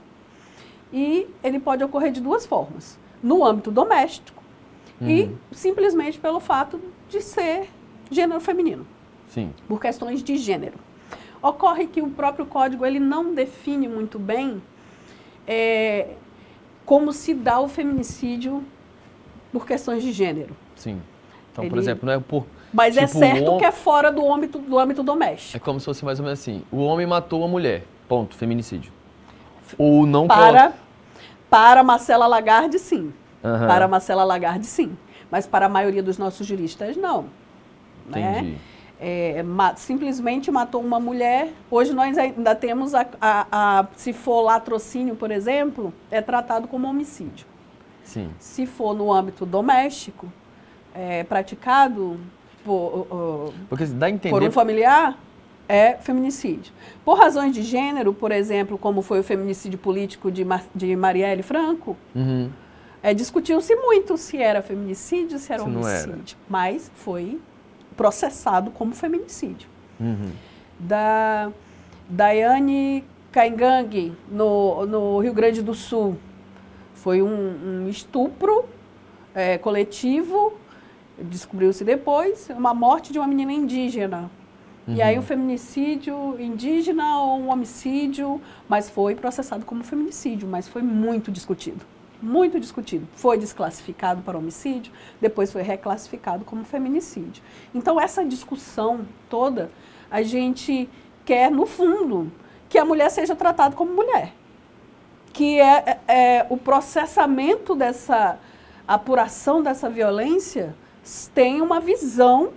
E ele pode ocorrer de duas formas. No âmbito doméstico e simplesmente pelo fato de ser gênero feminino. Sim. Por questões de gênero. Ocorre que o próprio código ele não define muito bem como se dá o feminicídio por questões de gênero. Sim. Então, por exemplo, não é por... Mas tipo, é certo que é fora do âmbito doméstico. É como se fosse mais ou menos assim, o homem matou a mulher, ponto, feminicídio. Ou não para Marcela Lagarde, sim. Para Marcela Lagarde, sim. Mas para a maioria dos nossos juristas, não. Entendi. Simplesmente matou uma mulher. Hoje nós ainda temos, se for latrocínio, por exemplo, é tratado como homicídio. Sim. Se for no âmbito doméstico, praticado porque dá a entender... por um familiar, é feminicídio. Por razões de gênero, por exemplo, como foi o feminicídio político de Marielle Franco, discutiu-se muito se era feminicídio, se era homicídio. Mas foi processado como feminicídio. Da Daiane Caingangue, no Rio Grande do Sul, foi um estupro coletivo, descobriu-se depois, uma morte de uma menina indígena. E aí o feminicídio indígena ou um homicídio, mas foi processado como feminicídio, mas foi muito discutido. Muito discutido. Foi desclassificado para homicídio, depois foi reclassificado como feminicídio. Então, essa discussão toda, a gente quer, no fundo, que a mulher seja tratada como mulher. Que o processamento apuração dessa violência tem uma visão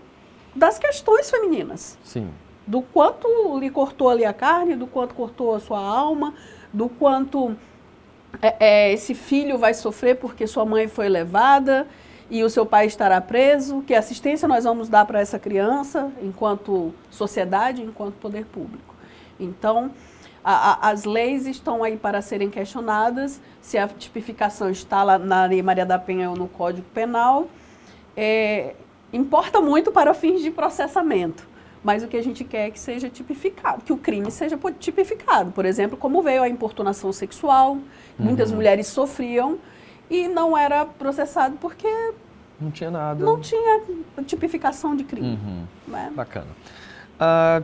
das questões femininas. Sim. Do quanto lhe cortou ali a carne, do quanto cortou a sua alma, do quanto esse filho vai sofrer porque sua mãe foi levada e o seu pai estará preso, que assistência nós vamos dar para essa criança enquanto sociedade, enquanto poder público. Então, as leis estão aí para serem questionadas, se a tipificação está lá na Lei Maria da Penha ou no Código Penal, importa muito para fins de processamento, mas o que a gente quer é que seja tipificado, que o crime seja tipificado. Por exemplo, como veio a importunação sexual, muitas mulheres sofriam e não era processado porque não tinha nada. Não tinha tipificação de crime. Né? Bacana.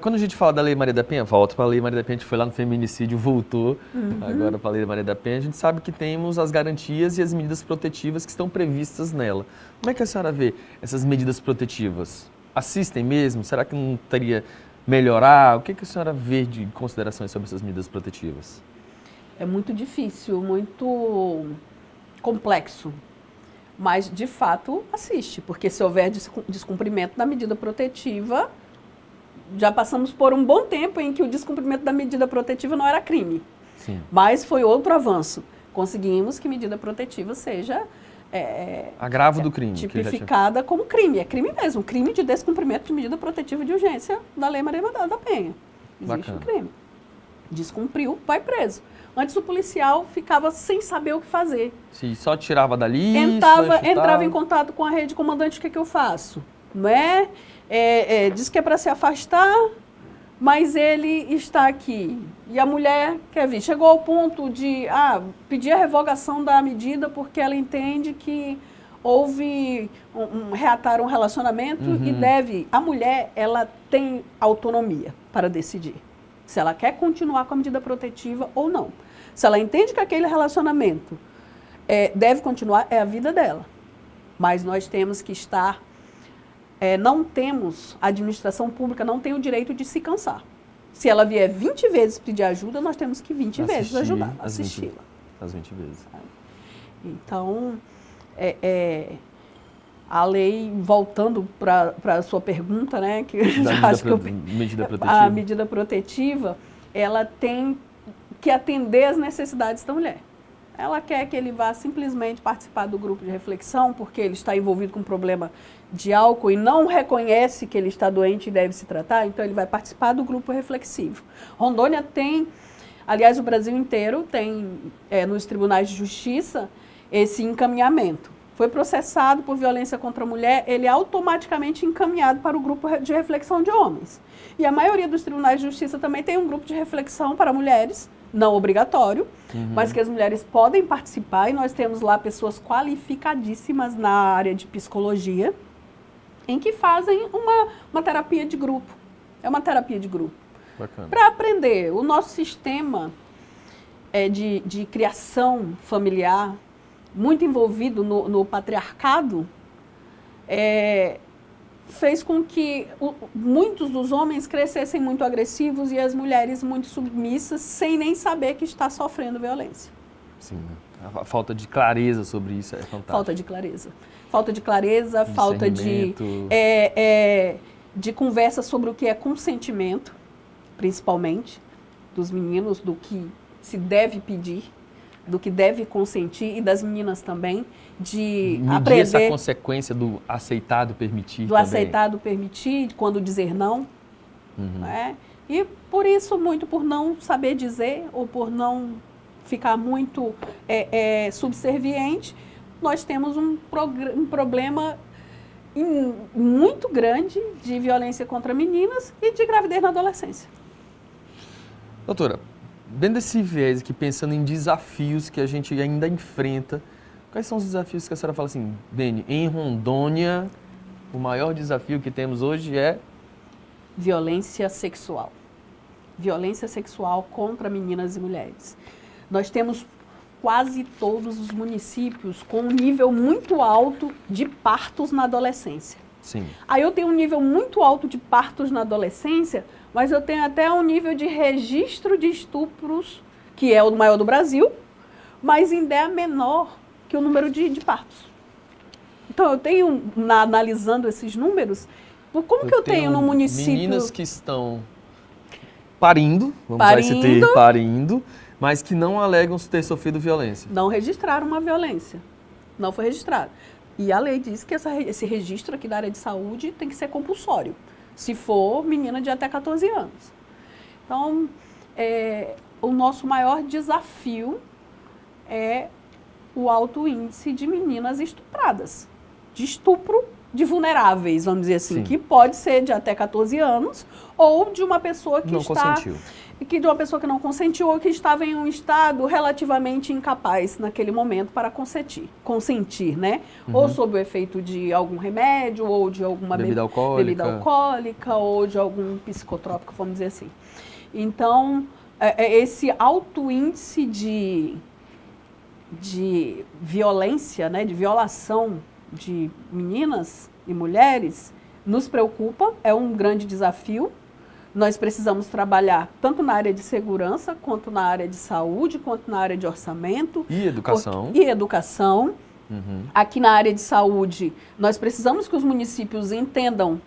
Quando a gente fala da Lei Maria da Penha, volta para a Lei Maria da Penha, a gente foi lá no feminicídio, voltou agora para a Lei Maria da Penha, a gente sabe que temos as garantias e as medidas protetivas que estão previstas nela. Como é que a senhora vê essas medidas protetivas? Assistem mesmo? Será que não teria melhorar? O que a senhora vê de considerações sobre essas medidas protetivas? É muito difícil, muito complexo, mas de fato assiste, porque se houver descumprimento da medida protetiva, já passamos por um bom tempo em que o descumprimento da medida protetiva não era crime. Sim. Mas foi outro avanço. Conseguimos que medida protetiva seja agravo do crime, tipificada como crime. É crime mesmo, crime de descumprimento de medida protetiva de urgência da Lei Maria da Penha. Existe um crime. Descumpriu, vai preso. Antes o policial ficava sem saber o que fazer. Sim, só tirava dali, entrava em contato com a rede, comandante, o que eu faço? Não é? Diz que é para se afastar, mas ele está aqui. E a mulher quer vir. Chegou ao ponto de pedir a revogação da medida porque ela entende que houve reatar um relacionamento e deve... A mulher, ela tem autonomia para decidir se ela quer continuar com a medida protetiva ou não. Se ela entende que aquele relacionamento deve continuar, é a vida dela. Mas nós temos que estar... a administração pública não tem o direito de se cansar. Se ela vier 20 vezes pedir ajuda, nós temos que 20 vezes ajudar, assisti-la. As 20 vezes. Então, a lei, voltando para a sua pergunta, né, que acho que a medida protetiva, ela tem que atender às necessidades da mulher. Ela quer que ele vá simplesmente participar do grupo de reflexão porque ele está envolvido com um problema de álcool e não reconhece que ele está doente e deve se tratar, então ele vai participar do grupo reflexivo. Rondônia tem, aliás, o Brasil inteiro tem, nos tribunais de justiça, esse encaminhamento. Foi processado por violência contra a mulher, ele é automaticamente encaminhado para o grupo de reflexão de homens. E a maioria dos tribunais de justiça também tem um grupo de reflexão para mulheres, não obrigatório, mas que as mulheres podem participar, e nós temos lá pessoas qualificadíssimas na área de psicologia, em que fazem uma terapia de grupo. É uma terapia de grupo. Para aprender. O nosso sistema de criação familiar, muito envolvido no patriarcado, fez com que muitos dos homens crescessem muito agressivos e as mulheres muito submissas, sem nem saber que está sofrendo violência. Sim, a falta de clareza sobre isso é fantástica. Falta de clareza. Falta de clareza, falta de conversa sobre o que é consentimento, principalmente, dos meninos, do que se deve pedir, do que deve consentir, e das meninas também, de aprender essa consequência do aceitado permitir. Do também. Aceitado permitir, quando dizer não. Né? E por isso, muito por não saber dizer, ou por não ficar muito subserviente, nós temos um problema muito grande de violência contra meninas e de gravidez na adolescência. Doutora, dentro desse viés aqui, pensando em desafios que a gente ainda enfrenta, quais são os desafios que a senhora fala assim, Beni, em Rondônia, o maior desafio que temos hoje é... Violência sexual. Violência sexual contra meninas e mulheres. Nós temos quase todos os municípios com um nível muito alto de partos na adolescência. Sim. Aí eu tenho um nível muito alto de partos na adolescência, mas eu tenho até um nível de registro de estupros, que é o maior do Brasil, mas ainda é menor que o número de partos. Então, eu tenho, analisando esses números, como que eu tenho no município... Meninas que estão parindo, vamos usar esse termo, parindo, mas que não alegam ter sofrido violência. Não registraram uma violência. Não foi registrado. E a lei diz que esse registro aqui da área de saúde tem que ser compulsório, se for menina de até 14 anos. Então, o nosso maior desafio é o alto índice de meninas estupradas, de estupro de vulneráveis, vamos dizer assim, que pode ser de até 14 anos ou de uma pessoa que de uma pessoa que não consentiu ou que estava em um estado relativamente incapaz naquele momento para consentir, né? Ou sob o efeito de algum remédio ou de alguma bebida alcoólica ou de algum psicotrópico, vamos dizer assim. Então, esse alto índice de violência, né, de violação de meninas e mulheres, nos preocupa, é um grande desafio. Nós precisamos trabalhar tanto na área de segurança, quanto na área de saúde, quanto na área de orçamento. E educação. Aqui na área de saúde, nós precisamos que os municípios entendam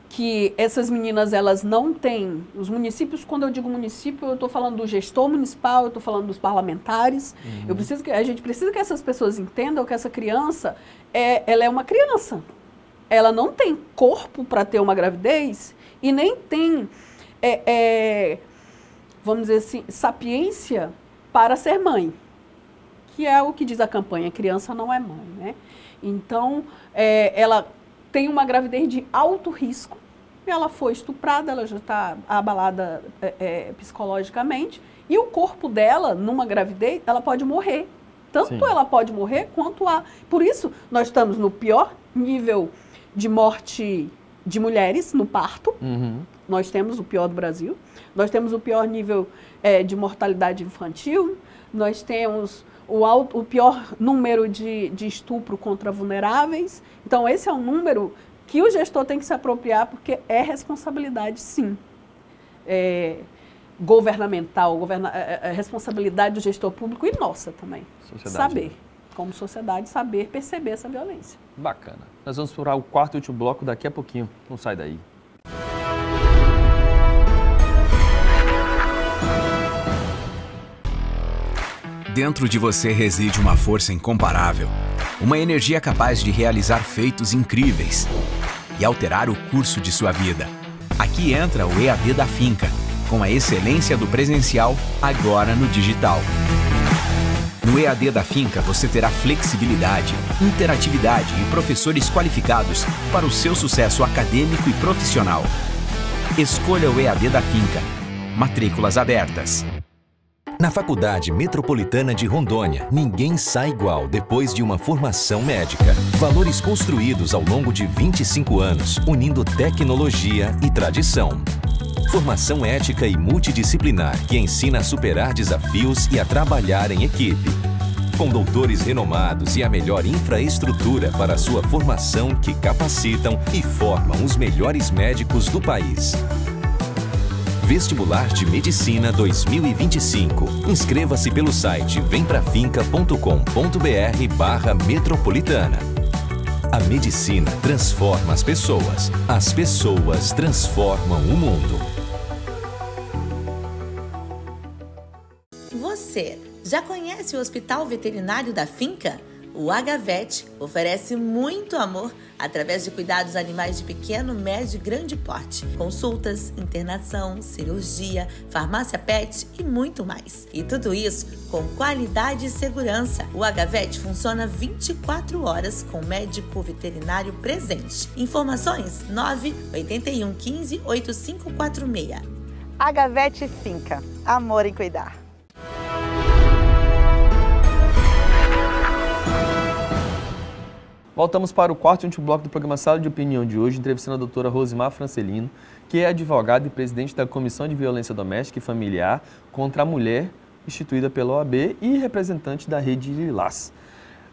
que essas meninas, elas não têm... Os municípios, quando eu digo município, eu estou falando do gestor municipal, eu estou falando dos parlamentares. A gente precisa que essas pessoas entendam que essa criança, ela é uma criança. Ela não tem corpo para ter uma gravidez e nem tem, vamos dizer assim, sapiência para ser mãe. Que é o que diz a campanha, criança não é mãe, né? Então, ela tem uma gravidez de alto risco, ela foi estuprada, ela já está abalada psicologicamente, e o corpo dela, numa gravidez, ela pode morrer. Tanto ela pode morrer, quanto Por isso, nós estamos no pior nível de morte de mulheres no parto. Nós temos o pior do Brasil. Nós temos o pior nível de mortalidade infantil. Nós temos o pior número de estupro contra vulneráveis. Então, esse é um número que o gestor tem que se apropriar, porque é responsabilidade, sim, governamental, responsabilidade do gestor público e nossa também. Saber, como sociedade, saber perceber essa violência. Bacana. Nós vamos para o quarto e último bloco daqui a pouquinho. Não sai daí. Dentro de você reside uma força incomparável, uma energia capaz de realizar feitos incríveis e alterar o curso de sua vida. Aqui entra o EAD da Finca, com a excelência do presencial, agora no digital. No EAD da Finca você terá flexibilidade, interatividade e professores qualificados para o seu sucesso acadêmico e profissional. Escolha o EAD da Finca. Matrículas abertas. Na Faculdade Metropolitana de Rondônia, ninguém sai igual depois de uma formação médica. Valores construídos ao longo de 25 anos, unindo tecnologia e tradição. Formação ética e multidisciplinar que ensina a superar desafios e a trabalhar em equipe. Com doutores renomados e a melhor infraestrutura para a sua formação que capacitam e formam os melhores médicos do país. Vestibular de Medicina 2025. Inscreva-se pelo site vemprafinca.com.br/metropolitana. A medicina transforma as pessoas transformam o mundo. Você já conhece o Hospital Veterinário da Finca? O HVET oferece muito amor através de cuidados animais de pequeno, médio e grande porte. Consultas, internação, cirurgia, farmácia pet e muito mais. E tudo isso com qualidade e segurança. O HVET funciona 24 horas com médico veterinário presente. Informações 981 15 8546. HVET Finca. Amor em cuidar. Voltamos para o quarto e último bloco do programa Sala de Opinião de hoje, entrevistando a doutora Rosimar Francelino, que é advogada e presidente da Comissão de Violência Doméstica e Familiar contra a Mulher, instituída pela OAB e representante da Rede Lilás.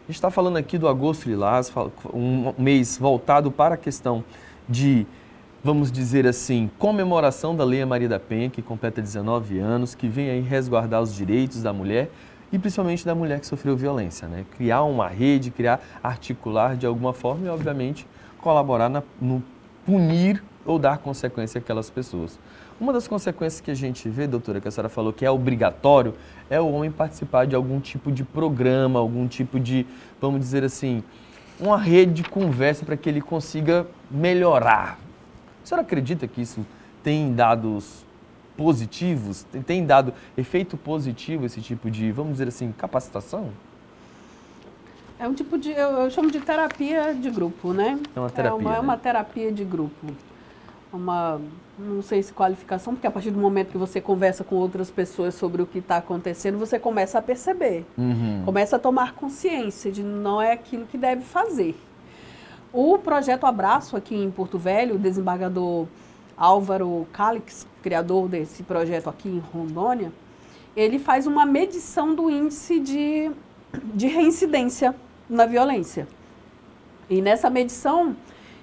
A gente está falando aqui do Agosto Lilás, um mês voltado para a questão de, vamos dizer assim, comemoração da Lei Maria da Penha, que completa 19 anos, que vem aí resguardar os direitos da mulher e principalmente da mulher que sofreu violência, né? Criar uma rede, articular de alguma forma e, obviamente, colaborar no punir ou dar consequência àquelas pessoas. Uma das consequências que a gente vê, doutora, que a senhora falou que é obrigatório, é o homem participar de algum tipo de programa, algum tipo de, vamos dizer assim, uma rede de conversa para que ele consiga melhorar. A senhora acredita que isso tem dados positivos? Tem dado efeito positivo esse tipo de, vamos dizer assim, capacitação? É um tipo de, eu chamo de terapia de grupo, né? É uma terapia, é uma terapia de grupo. Não sei se qualificação, porque a partir do momento que você conversa com outras pessoas sobre o que está acontecendo, você começa a perceber, começa a tomar consciência de não é aquilo que deve fazer. O projeto Abraço aqui em Porto Velho, o desembargador Álvaro Calix, criador desse projeto aqui em Rondônia, ele faz uma medição do índice de reincidência na violência. E nessa medição,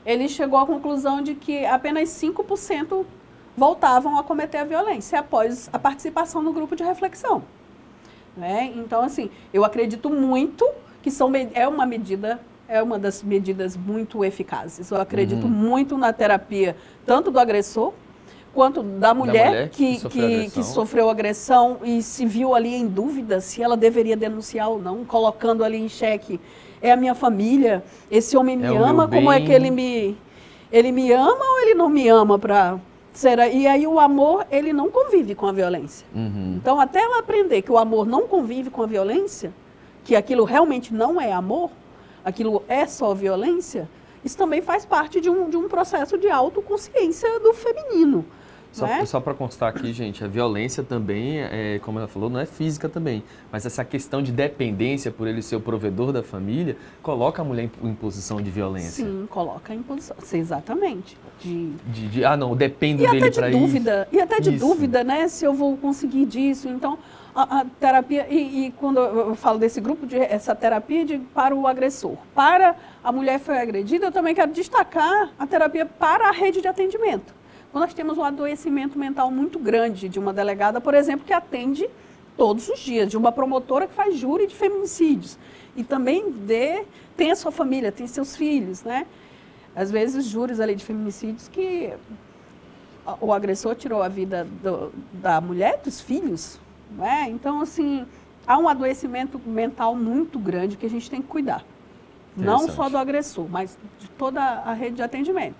ele chegou à conclusão de que apenas 5% voltavam a cometer a violência após a participação no grupo de reflexão. Né? Então, assim, eu acredito muito que é uma das medidas muito eficazes. Eu acredito muito na terapia, tanto do agressor, quanto da mulher que sofreu agressão e se viu ali em dúvida se ela deveria denunciar ou não, colocando ali em xeque: é a minha família, esse homem me ama, como é que ele me ama ou ele não me ama para ser? E aí o amor, ele não convive com a violência. Então, até ela aprender que o amor não convive com a violência, que aquilo realmente não é amor, aquilo é só violência, isso também faz parte de um processo de autoconsciência do feminino. Só para constar aqui, gente, a violência também, como ela falou, não é física também, mas essa questão de dependência por ele ser o provedor da família, coloca a mulher em posição de violência. Sim, coloca em posição, exatamente. Não, dependo dele para isso. E até de dúvida, né, se eu vou conseguir disso. Então, a terapia, e quando eu falo desse grupo, essa terapia para o agressor, para a mulher que foi agredida, eu também quero destacar a terapia para a rede de atendimento. Quando nós temos um adoecimento mental muito grande de uma delegada, por exemplo, que atende todos os dias, de uma promotora que faz júri de feminicídios, e também tem a sua família, tem seus filhos, né? Às vezes, júris ali de feminicídios que o agressor tirou a vida da mulher, dos filhos, né? Então, assim, há um adoecimento mental muito grande que a gente tem que cuidar. Não só do agressor, mas de toda a rede de atendimento.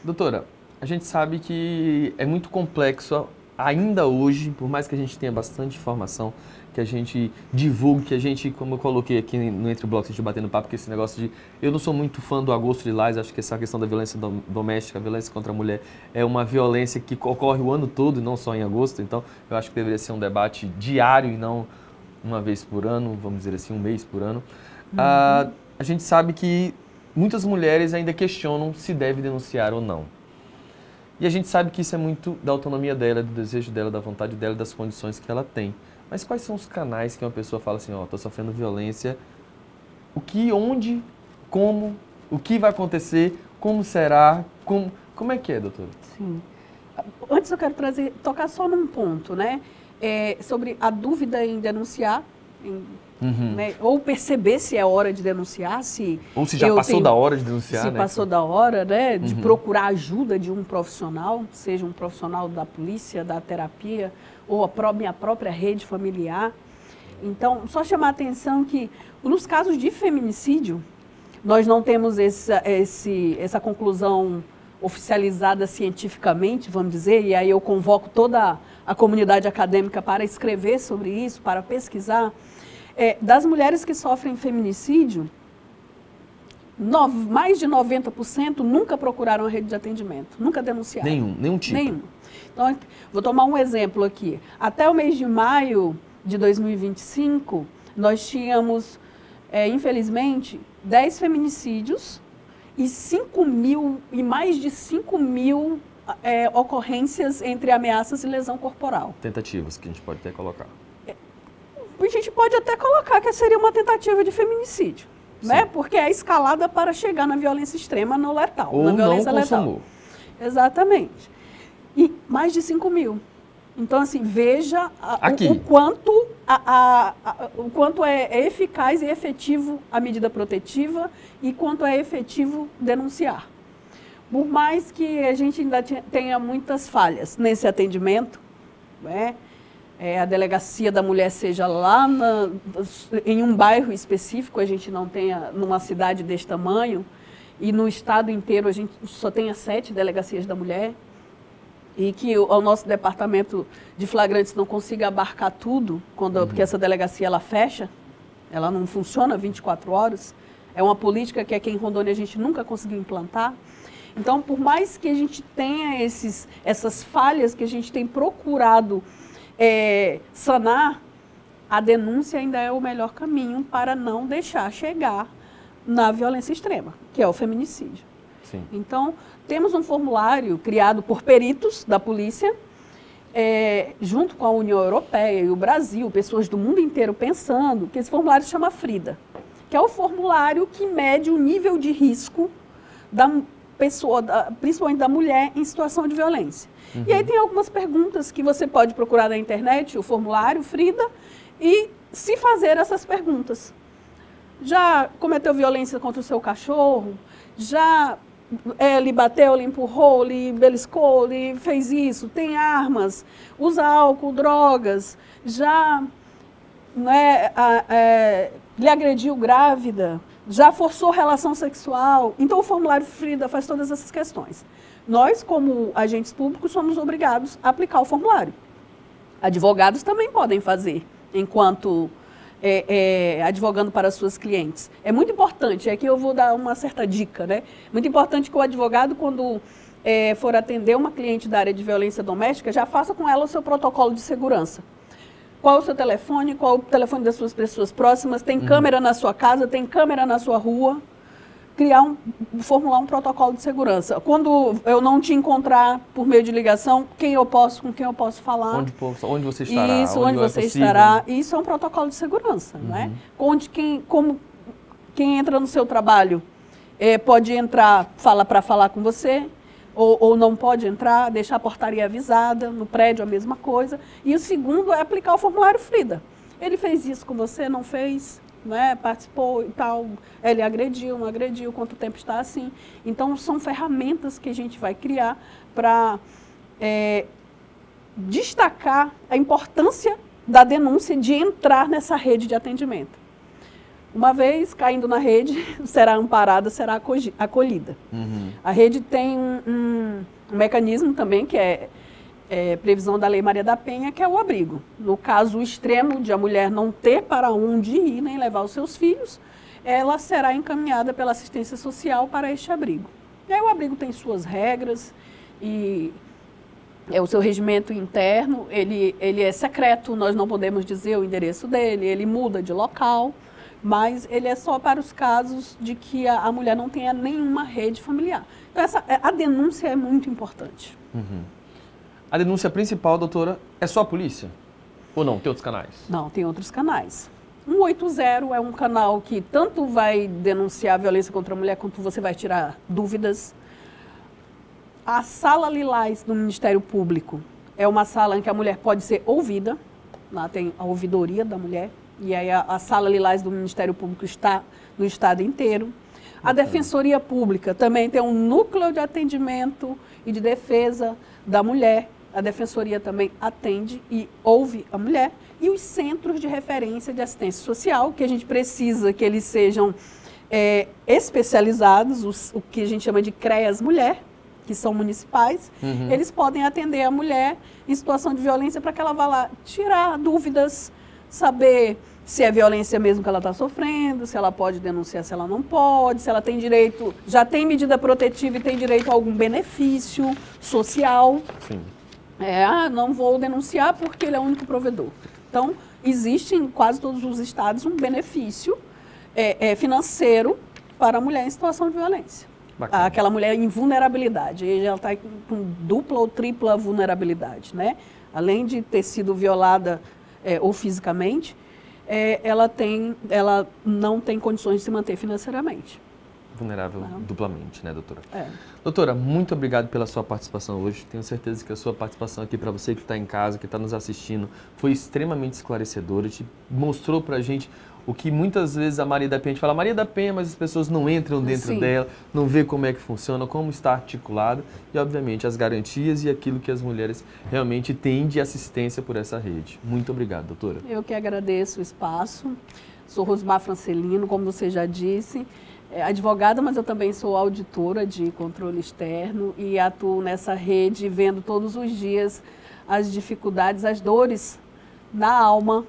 Doutora, a gente sabe que é muito complexo ainda hoje, por mais que a gente tenha bastante informação, que a gente divulgue, que a gente, como eu coloquei aqui no Entre Blocos, a gente batendo papo, que esse negócio de... Eu não sou muito fã do Agosto Lilás, acho que essa questão da violência doméstica, a violência contra a mulher, é uma violência que ocorre o ano todo e não só em agosto, então eu acho que deveria ser um debate diário e não uma vez por ano, vamos dizer assim, um mês por ano. A gente sabe que muitas mulheres ainda questionam se deve denunciar ou não. E a gente sabe que isso é muito da autonomia dela, do desejo dela, da vontade dela, das condições que ela tem. Mas quais são os canais que uma pessoa fala assim, tô sofrendo violência, onde, como, o que vai acontecer, como será, como é que é, doutora? Sim. Antes eu quero tocar só num ponto, né? Sobre a dúvida em denunciar, né? Ou perceber se é hora de denunciar, ou se já passou da hora de denunciar, se passou da hora, né, de procurar ajuda de um profissional, seja um profissional da polícia, da terapia, ou a minha própria rede familiar. Então, só chamar a atenção que nos casos de feminicídio, nós não temos essa conclusão oficializada cientificamente, vamos dizer, e aí eu convoco toda a comunidade acadêmica para escrever sobre isso, para pesquisar. Das mulheres que sofrem feminicídio, mais de 90% nunca procuraram a rede de atendimento, nunca denunciaram. Nenhum tipo? Nenhum. Então, vou tomar um exemplo aqui. Até o mês de maio de 2025, nós tínhamos, infelizmente, 10 feminicídios e mais de 5 mil ocorrências entre ameaças e lesão corporal. Tentativas que a gente pode até colocar. A gente pode até colocar que seria uma tentativa de feminicídio, né? Porque é a escalada para chegar na violência extrema, no letal. Ou na violência não consumou. Letal. Exatamente. E mais de 5 mil. Então, assim, veja o quanto o quanto é eficaz e efetivo a medida protetiva e quanto é efetivo denunciar. Por mais que a gente ainda tenha muitas falhas nesse atendimento, né? A delegacia da mulher seja lá em um bairro específico, a gente não tenha numa cidade desse tamanho, e no estado inteiro a gente só tenha 7 delegacias da mulher, e que o nosso departamento de flagrantes não consiga abarcar tudo, porque essa delegacia ela fecha, ela não funciona 24 horas, é uma política que aqui em Rondônia a gente nunca conseguiu implantar. Então, por mais que a gente tenha essas falhas que a gente tem procurado sanar, a denúncia ainda é o melhor caminho para não deixar chegar na violência extrema, que é o feminicídio. Sim. Então, temos um formulário criado por peritos da polícia, junto com a União Europeia e o Brasil, pessoas do mundo inteiro pensando, que esse formulário se chama FRIDA, que é o formulário que mede o nível de risco da pessoa, principalmente da mulher, em situação de violência. E aí tem algumas perguntas que você pode procurar na internet, o formulário FRIDA, e se fazer essas perguntas. Já cometeu violência contra o seu cachorro? Já lhe bateu, lhe empurrou, lhe beliscou, lhe fez isso? Tem armas? Usa álcool, drogas? Já lhe agrediu grávida? Já forçou relação sexual? Então o formulário FRIDA faz todas essas questões. Nós, como agentes públicos, somos obrigados a aplicar o formulário. Advogados também podem fazer, enquanto advogando para suas clientes. É muito importante, aqui eu vou dar uma certa dica, né? Muito importante que o advogado, quando for atender uma cliente da área de violência doméstica, já faça com ela o seu protocolo de segurança. Qual o seu telefone, qual o telefone das suas pessoas próximas, tem câmera na sua casa, tem câmera na sua rua. Formular um protocolo de segurança. Quando eu não te encontrar por meio de ligação, com quem eu posso falar. Onde você estará. Isso, onde você estará. Isso é um protocolo de segurança, né? Onde quem entra no seu trabalho pode entrar para falar com você, ou não pode entrar, deixar a portaria avisada, no prédio a mesma coisa. E o segundo é aplicar o formulário FRIDA. Ele fez isso com você, não fez? Participou e tal, ele agrediu, não agrediu, quanto tempo está assim. Então, são ferramentas que a gente vai criar para destacar a importância da denúncia de entrar nessa rede de atendimento. Uma vez caindo na rede, será amparada, será acolhida. A rede tem um mecanismo também que previsão da Lei Maria da Penha, que é o abrigo. No caso extremo de a mulher não ter para onde ir, nem levar os seus filhos, ela será encaminhada pela assistência social para este abrigo. E aí o abrigo tem suas regras e o seu regimento interno, ele é secreto, nós não podemos dizer o endereço dele, ele muda de local, mas ele é só para os casos de que a mulher não tenha nenhuma rede familiar. Então a denúncia é muito importante. A denúncia principal, doutora, é só a polícia? Ou não? Tem outros canais? Não, tem outros canais. 180 é um canal que tanto vai denunciar a violência contra a mulher, quanto você vai tirar dúvidas. A Sala Lilás do Ministério Público é uma sala em que a mulher pode ser ouvida. Lá tem a ouvidoria da mulher. E aí a Sala Lilás do Ministério Público está no estado inteiro. A Defensoria Pública também tem um núcleo de atendimento e de defesa da mulher. A Defensoria também atende e ouve a mulher. E os centros de referência de assistência social, que a gente precisa que eles sejam especializados, o que a gente chama de CREAS Mulher, que são municipais, eles podem atender a mulher em situação de violência para que ela vá lá tirar dúvidas, saber se é violência mesmo que ela está sofrendo, se ela pode denunciar, se ela não pode, se ela tem direito, já tem medida protetiva e tem direito a algum benefício social. Sim. Não vou denunciar porque ele é o único provedor. Então, existe em quase todos os estados um benefício financeiro para a mulher em situação de violência. Bacana. Aquela mulher em vulnerabilidade, ela está com dupla ou tripla vulnerabilidade, né? Além de ter sido violada ou fisicamente, ela não tem condições de se manter financeiramente. vulnerável duplamente, né, doutora? Doutora, muito obrigado pela sua participação hoje. Tenho certeza que a sua participação aqui, para você que está em casa, que está nos assistindo, foi extremamente esclarecedora. Te mostrou para a gente o que muitas vezes a Maria da Penha, a gente fala Maria da Penha, mas as pessoas não entram dentro dela, não vê como é que funciona, como está articulado e, obviamente, as garantias e aquilo que as mulheres realmente têm de assistência por essa rede. Muito obrigado, doutora. Eu que agradeço o espaço. Sou Rosmar Francelino, como você já disse, advogada, mas eu também sou auditora de controle externo e atuo nessa rede vendo todos os dias as dificuldades, as dores na alma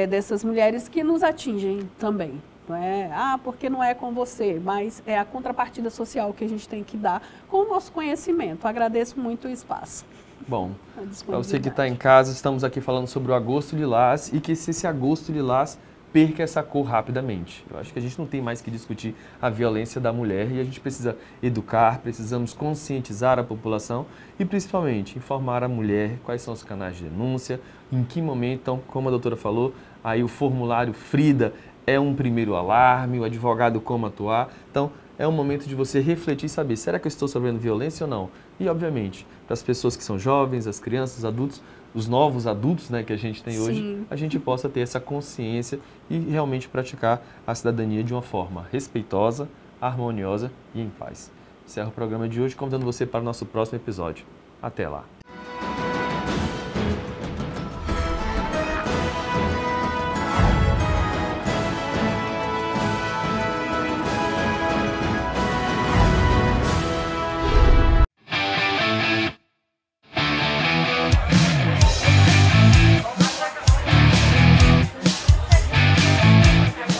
dessas mulheres que nos atingem também. Não é, porque não é com você, mas é a contrapartida social que a gente tem que dar com o nosso conhecimento. Agradeço muito o espaço. Bom, para você que está em casa, estamos aqui falando sobre o Agosto Lilás e que se esse Agosto Lilás perca essa cor rapidamente. Eu acho que a gente não tem mais que discutir a violência da mulher e a gente precisa educar, precisamos conscientizar a população e principalmente informar a mulher quais são os canais de denúncia, em que momento, então, como a doutora falou, aí o formulário Frida é um primeiro alarme, o advogado como atuar, então é um momento de você refletir e saber, será que eu estou sofrendo violência ou não? E obviamente, para as pessoas que são jovens, as crianças, os adultos, os novos adultos, né, que a gente tem hoje, a gente possa ter essa consciência e realmente praticar a cidadania de uma forma respeitosa, harmoniosa e em paz. Encerro o programa de hoje convidando você para o nosso próximo episódio. Até lá!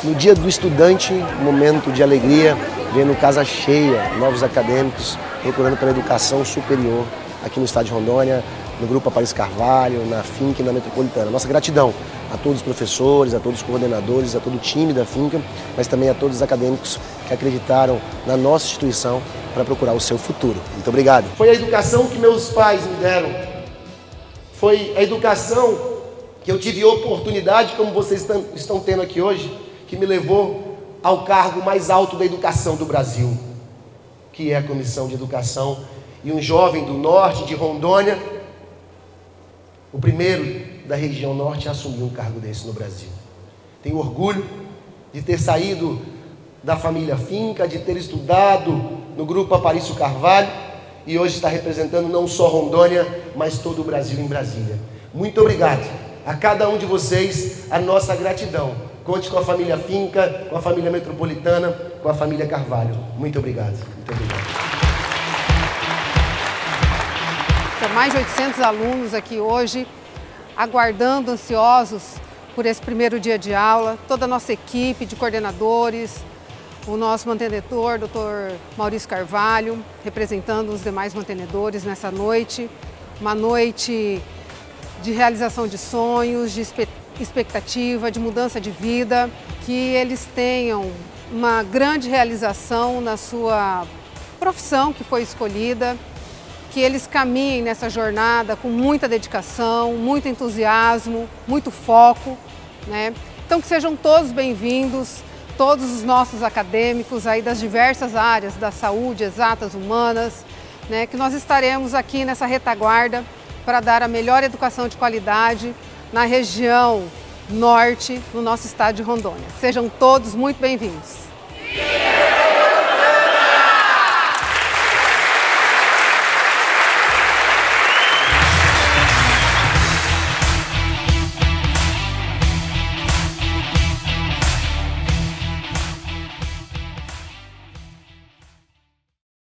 No dia do estudante, momento de alegria, vendo casa cheia, novos acadêmicos procurando pela educação superior aqui no estado de Rondônia, no Grupo Aparício Carvalho, na Finca e na Metropolitana. Nossa gratidão a todos os professores, a todos os coordenadores, a todo o time da Finca, mas também a todos os acadêmicos que acreditaram na nossa instituição para procurar o seu futuro. Muito obrigado. Foi a educação que meus pais me deram. Foi a educação que eu tive oportunidade, como vocês estão tendo aqui hoje, que me levou ao cargo mais alto da educação do Brasil, que é a Comissão de Educação. E um jovem do norte de Rondônia, o primeiro da região norte a assumir um cargo desse no Brasil. Tenho orgulho de ter saído da família Finca, de ter estudado no Grupo Aparício Carvalho e hoje está representando não só Rondônia, mas todo o Brasil em Brasília. Muito obrigado a cada um de vocês, a nossa gratidão. Conte com a família Finca, com a família Metropolitana, com a família Carvalho. Muito obrigado. Muito obrigado. São mais de 800 alunos aqui hoje, aguardando, ansiosos por esse primeiro dia de aula. Toda a nossa equipe de coordenadores, o nosso mantenedor, Dr. Maurício Carvalho, representando os demais mantenedores nessa noite. Uma noite de realização de sonhos, de expectativa, de mudança de vida, que eles tenham uma grande realização na sua profissão que foi escolhida, que eles caminhem nessa jornada com muita dedicação, muito entusiasmo, muito foco, né? Então que sejam todos bem-vindos, todos os nossos acadêmicos aí das diversas áreas da saúde, exatas, humanas, né? Que nós estaremos aqui nessa retaguarda para dar a melhor educação de qualidade na região norte, no nosso estado de Rondônia. Sejam todos muito bem-vindos.